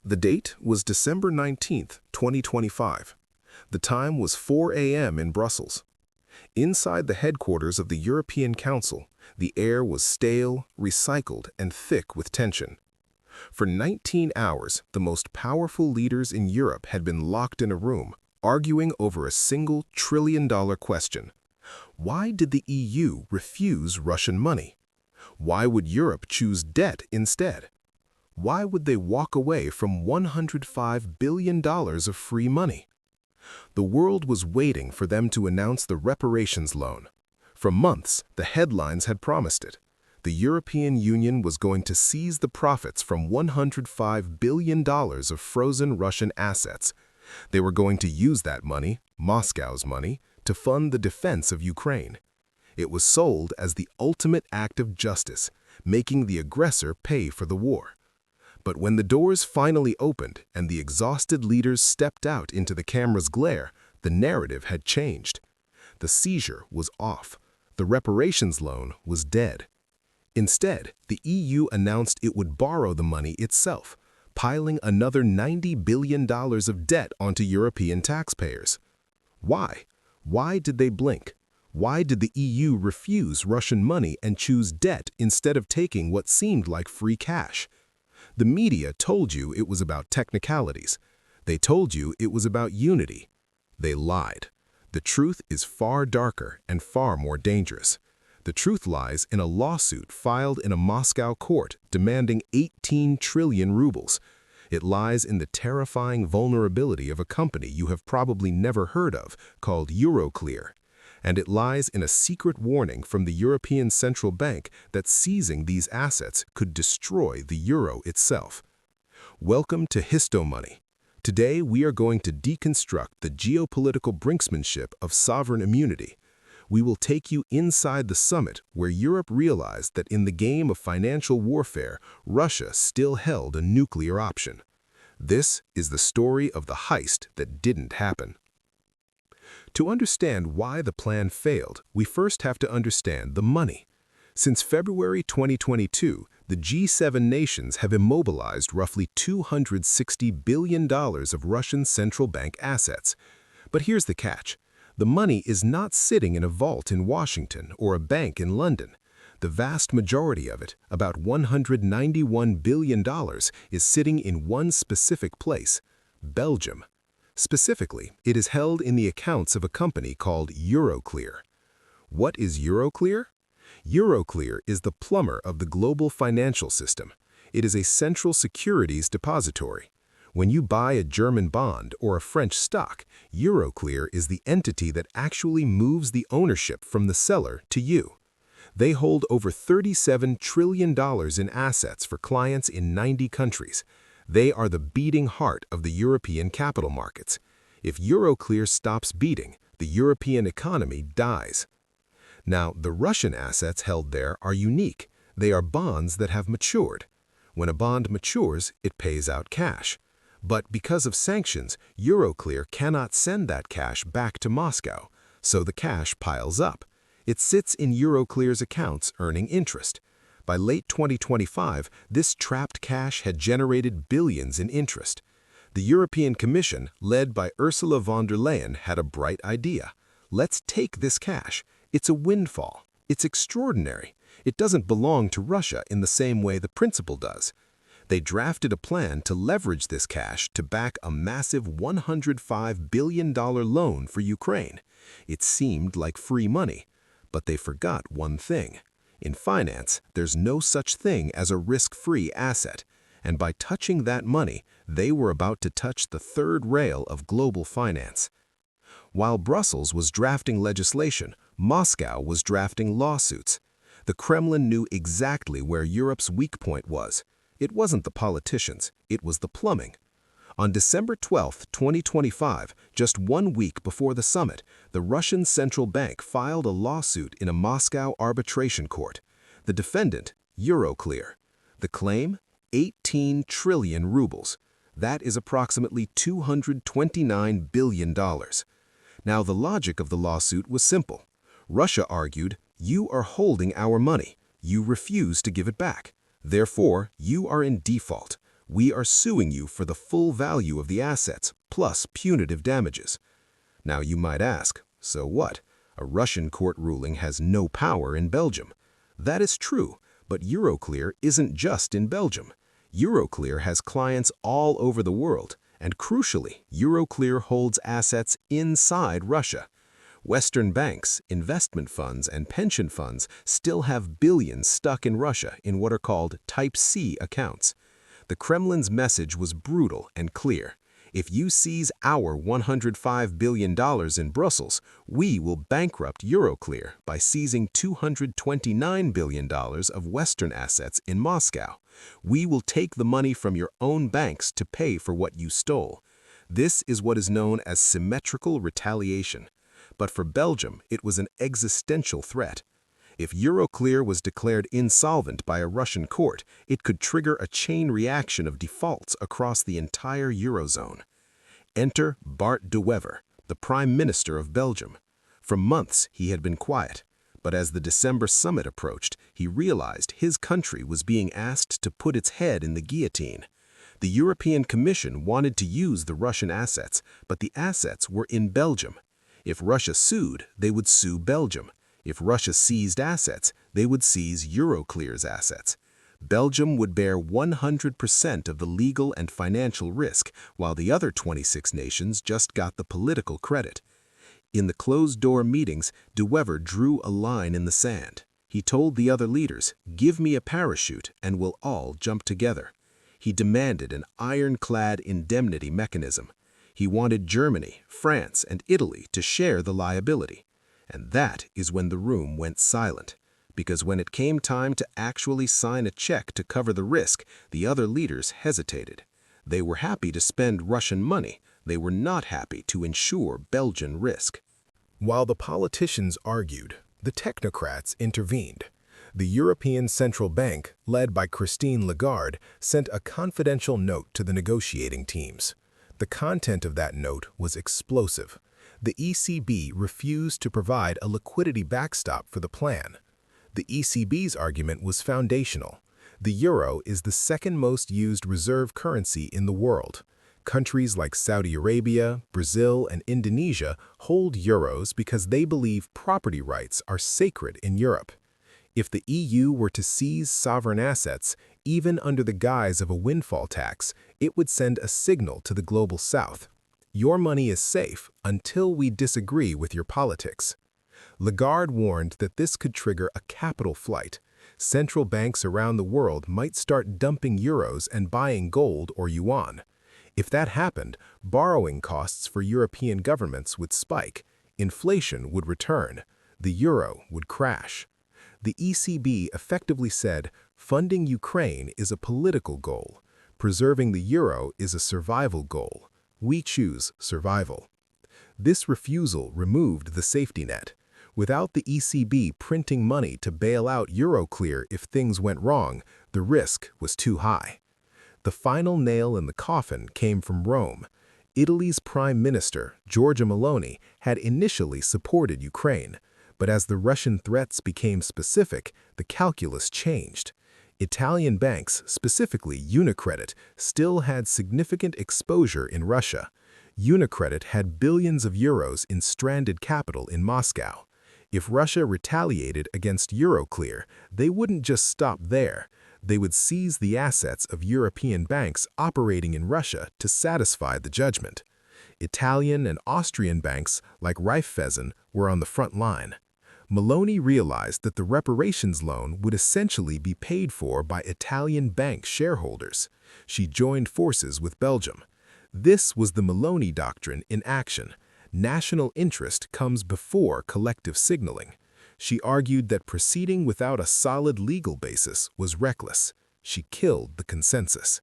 The date was December 19th, 2025. The time was 4 a.m. in Brussels. Inside the headquarters of the European Council, the air was stale, recycled, and thick with tension. For 19 hours, the most powerful leaders in Europe had been locked in a room, arguing over a single trillion-dollar question. Why did the EU refuse Russian money? Why would Europe choose debt instead? Why would they walk away from $105 billion of free money? The world was waiting for them to announce the reparations loan. For months, the headlines had promised it. The European Union was going to seize the profits from $105 billion of frozen Russian assets. They were going to use that money, Moscow's money, to fund the defense of Ukraine. It was sold as the ultimate act of justice, making the aggressor pay for the war. But when the doors finally opened and the exhausted leaders stepped out into the camera's glare, the narrative had changed. The seizure was off. The reparations loan was dead. Instead, the EU announced it would borrow the money itself, piling another $90 billion of debt onto European taxpayers. Why? Why did they blink? Why did the EU refuse Russian money and choose debt instead of taking what seemed like free cash? The media told you it was about technicalities. They told you it was about unity. They lied. The truth is far darker and far more dangerous. The truth lies in a lawsuit filed in a Moscow court demanding 18 trillion rubles. It lies in the terrifying vulnerability of a company you have probably never heard of called Euroclear. And it lies in a secret warning from the European Central Bank that seizing these assets could destroy the euro itself. Welcome to Histo Money. Today we are going to deconstruct the geopolitical brinksmanship of sovereign immunity. We will take you inside the summit where Europe realized that in the game of financial warfare, Russia still held a nuclear option. This is the story of the heist that didn't happen. To understand why the plan failed, we first have to understand the money. Since February 2022, the G7 nations have immobilized roughly $260 billion of Russian central bank assets. But here's the catch. The money is not sitting in a vault in Washington or a bank in London. The vast majority of it, about $191 billion, is sitting in one specific place, Belgium. Specifically, it is held in the accounts of a company called Euroclear. What is Euroclear? Euroclear is the plumber of the global financial system. It is a central securities depository. When you buy a German bond or a French stock, Euroclear is the entity that actually moves the ownership from the seller to you. They hold over $37 trillion in assets for clients in 90 countries. They are the beating heart of the European capital markets. If Euroclear stops beating, the European economy dies. Now, the Russian assets held there are unique. They are bonds that have matured. When a bond matures, it pays out cash. But because of sanctions, Euroclear cannot send that cash back to Moscow, so the cash piles up. It sits in Euroclear's accounts earning interest. By late 2025, this trapped cash had generated billions in interest. The European Commission, led by Ursula von der Leyen, had a bright idea. Let's take this cash. It's a windfall. It's extraordinary. It doesn't belong to Russia in the same way the principal does. They drafted a plan to leverage this cash to back a massive $105 billion loan for Ukraine. It seemed like free money, but they forgot one thing. In finance, there's no such thing as a risk-free asset, and by touching that money, they were about to touch the third rail of global finance. While Brussels was drafting legislation, Moscow was drafting lawsuits. The Kremlin knew exactly where Europe's weak point was. It wasn't the politicians, it was the plumbing. On December 12, 2025, just 1 week before the summit, the Russian central bank filed a lawsuit in a Moscow arbitration court. The defendant, Euroclear. The claim? 18 trillion rubles. That is approximately $229 billion. Now, the logic of the lawsuit was simple. Russia argued, you are holding our money. You refuse to give it back. Therefore, you are in default. We are suing you for the full value of the assets, plus punitive damages. Now you might ask, so what? A Russian court ruling has no power in Belgium. That is true, but Euroclear isn't just in Belgium. Euroclear has clients all over the world, and crucially, Euroclear holds assets inside Russia. Western banks, investment funds, and pension funds still have billions stuck in Russia in what are called Type C accounts. The Kremlin's message was brutal and clear. If you seize our $105 billion in Brussels, we will bankrupt Euroclear by seizing $229 billion of Western assets in Moscow. We will take the money from your own banks to pay for what you stole. This is what is known as symmetrical retaliation. But for Belgium, it was an existential threat. If Euroclear was declared insolvent by a Russian court, it could trigger a chain reaction of defaults across the entire Eurozone. Enter Bart De Wever, the Prime Minister of Belgium. For months, he had been quiet, but as the December summit approached, he realized his country was being asked to put its head in the guillotine. The European Commission wanted to use the Russian assets, but the assets were in Belgium. If Russia sued, they would sue Belgium. If Russia seized assets, they would seize Euroclear's assets. Belgium would bear 100% of the legal and financial risk, while the other 26 nations just got the political credit. In the closed-door meetings, De Wever drew a line in the sand. He told the other leaders, "Give me a parachute and we'll all jump together." He demanded an ironclad indemnity mechanism. He wanted Germany, France, and Italy to share the liability. And that is when the room went silent. Because when it came time to actually sign a check to cover the risk, the other leaders hesitated. They were happy to spend Russian money. They were not happy to insure Belgian risk. While the politicians argued, the technocrats intervened. The European Central Bank, led by Christine Lagarde, sent a confidential note to the negotiating teams. The content of that note was explosive. The ECB refused to provide a liquidity backstop for the plan. The ECB's argument was foundational. The euro is the second most used reserve currency in the world. Countries like Saudi Arabia, Brazil, and Indonesia hold euros because they believe property rights are sacred in Europe. If the EU were to seize sovereign assets, even under the guise of a windfall tax, it would send a signal to the global south. Your money is safe until we disagree with your politics. Lagarde warned that this could trigger a capital flight. Central banks around the world might start dumping euros and buying gold or yuan. If that happened, borrowing costs for European governments would spike, inflation would return, the euro would crash. The ECB effectively said, funding Ukraine is a political goal. Preserving the euro is a survival goal. We choose survival. This refusal removed the safety net. Without the ECB printing money to bail out Euroclear if things went wrong, the risk was too high. The final nail in the coffin came from Rome. Italy's Prime Minister, Giorgia Meloni, had initially supported Ukraine, but as the Russian threats became specific, the calculus changed. Italian banks, specifically Unicredit, still had significant exposure in Russia. Unicredit had billions of euros in stranded capital in Moscow. If Russia retaliated against Euroclear, they wouldn't just stop there. They would seize the assets of European banks operating in Russia to satisfy the judgment. Italian and Austrian banks, like Raiffeisen, were on the front line. Meloni realized that the reparations loan would essentially be paid for by Italian bank shareholders. She joined forces with Belgium. This was the Meloni doctrine in action. National interest comes before collective signaling. She argued that proceeding without a solid legal basis was reckless. She killed the consensus.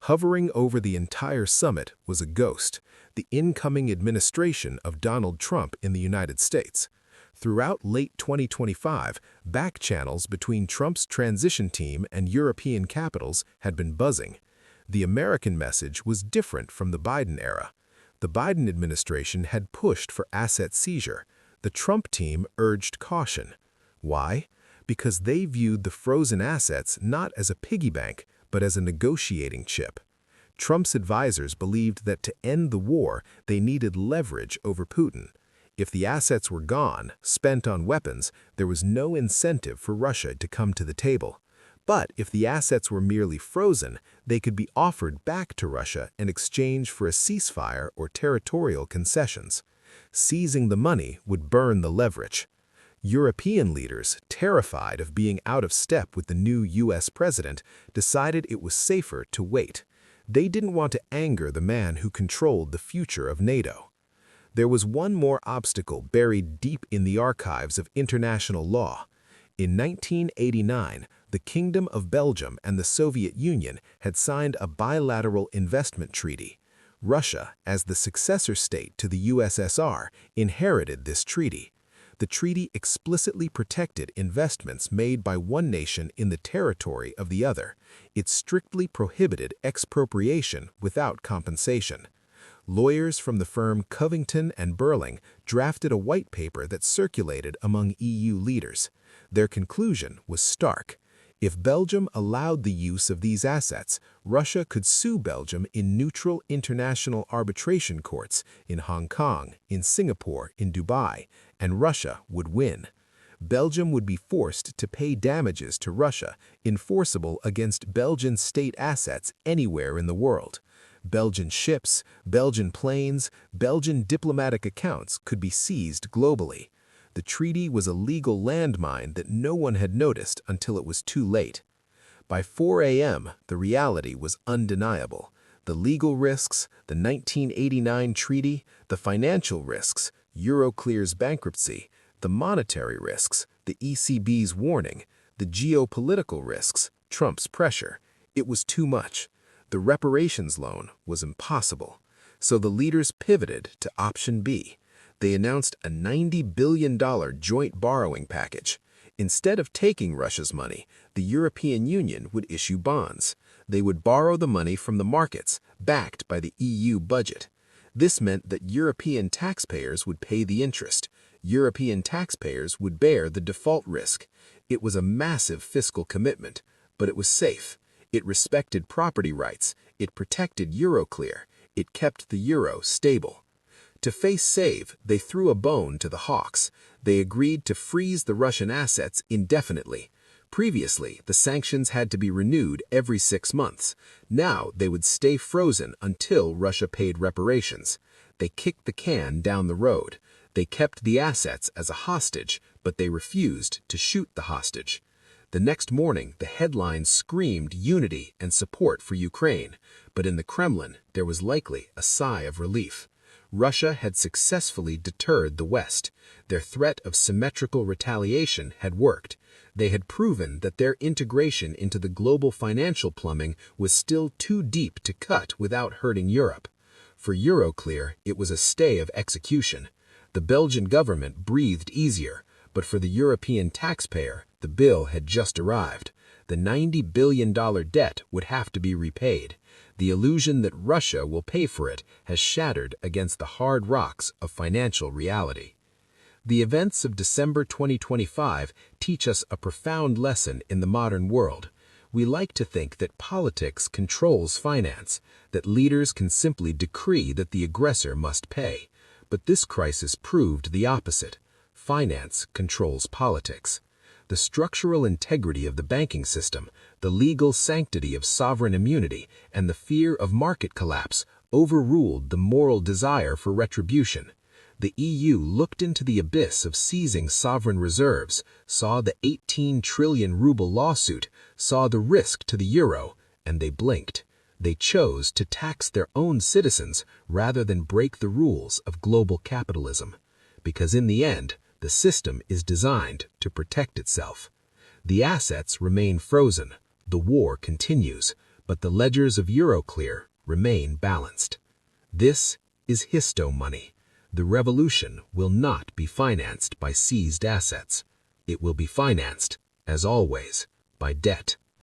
Hovering over the entire summit was a ghost, the incoming administration of Donald Trump in the United States. Throughout late 2025, back channels between Trump's transition team and European capitals had been buzzing. The American message was different from the Biden era. The Biden administration had pushed for asset seizure. The Trump team urged caution. Why? Because they viewed the frozen assets not as a piggy bank, but as a negotiating chip. Trump's advisors believed that to end the war, they needed leverage over Putin. If the assets were gone, spent on weapons, there was no incentive for Russia to come to the table. But if the assets were merely frozen, they could be offered back to Russia in exchange for a ceasefire or territorial concessions. Seizing the money would burn the leverage. European leaders, terrified of being out of step with the new U.S. president, decided it was safer to wait. They didn't want to anger the man who controlled the future of NATO. There was one more obstacle buried deep in the archives of international law. In 1989, the Kingdom of Belgium and the Soviet Union had signed a bilateral investment treaty. Russia, as the successor state to the USSR, inherited this treaty. The treaty explicitly protected investments made by one nation in the territory of the other. It strictly prohibited expropriation without compensation. Lawyers from the firm Covington and Burling drafted a white paper that circulated among EU leaders. Their conclusion was stark. If Belgium allowed the use of these assets, Russia could sue Belgium in neutral international arbitration courts in Hong Kong, in Singapore, in Dubai, and Russia would win. Belgium would be forced to pay damages to Russia, enforceable against Belgian state assets anywhere in the world. Belgian ships, Belgian planes, Belgian diplomatic accounts could be seized globally. The treaty was a legal landmine that no one had noticed until it was too late. By 4 a.m., the reality was undeniable. The legal risks, the 1989 treaty, the financial risks, Euroclear's bankruptcy, the monetary risks, the ECB's warning, the geopolitical risks, Trump's pressure. It was too much. The reparations loan was impossible. So the leaders pivoted to option B. They announced a $90 billion joint borrowing package. Instead of taking Russia's money, the European Union would issue bonds. They would borrow the money from the markets, backed by the EU budget. This meant that European taxpayers would pay the interest. European taxpayers would bear the default risk. It was a massive fiscal commitment, but it was safe. It respected property rights. It protected Euroclear. It kept the euro stable. To face save, they threw a bone to the hawks. They agreed to freeze the Russian assets indefinitely. Previously, the sanctions had to be renewed every 6 months. Now they would stay frozen until Russia paid reparations. They kicked the can down the road. They kept the assets as a hostage, but they refused to shoot the hostage. The next morning, the headlines screamed unity and support for Ukraine, but in the Kremlin, there was likely a sigh of relief. Russia had successfully deterred the West. Their threat of symmetrical retaliation had worked. They had proven that their integration into the global financial plumbing was still too deep to cut without hurting Europe. For Euroclear, it was a stay of execution. The Belgian government breathed easier, but for the European taxpayer, the bill had just arrived. The $90 billion debt would have to be repaid. The illusion that Russia will pay for it has shattered against the hard rocks of financial reality. The events of December 2025 teach us a profound lesson in the modern world. We like to think that politics controls finance, that leaders can simply decree that the aggressor must pay. But this crisis proved the opposite. Finance controls politics. The structural integrity of the banking system, the legal sanctity of sovereign immunity, and the fear of market collapse overruled the moral desire for retribution. The EU looked into the abyss of seizing sovereign reserves, saw the 18 trillion ruble lawsuit, saw the risk to the euro, and they blinked. They chose to tax their own citizens rather than break the rules of global capitalism. Because in the end, the system is designed to protect itself. The assets remain frozen, the war continues, but the ledgers of Euroclear remain balanced. This is histo money. The revolution will not be financed by seized assets. It will be financed, as always, by debt.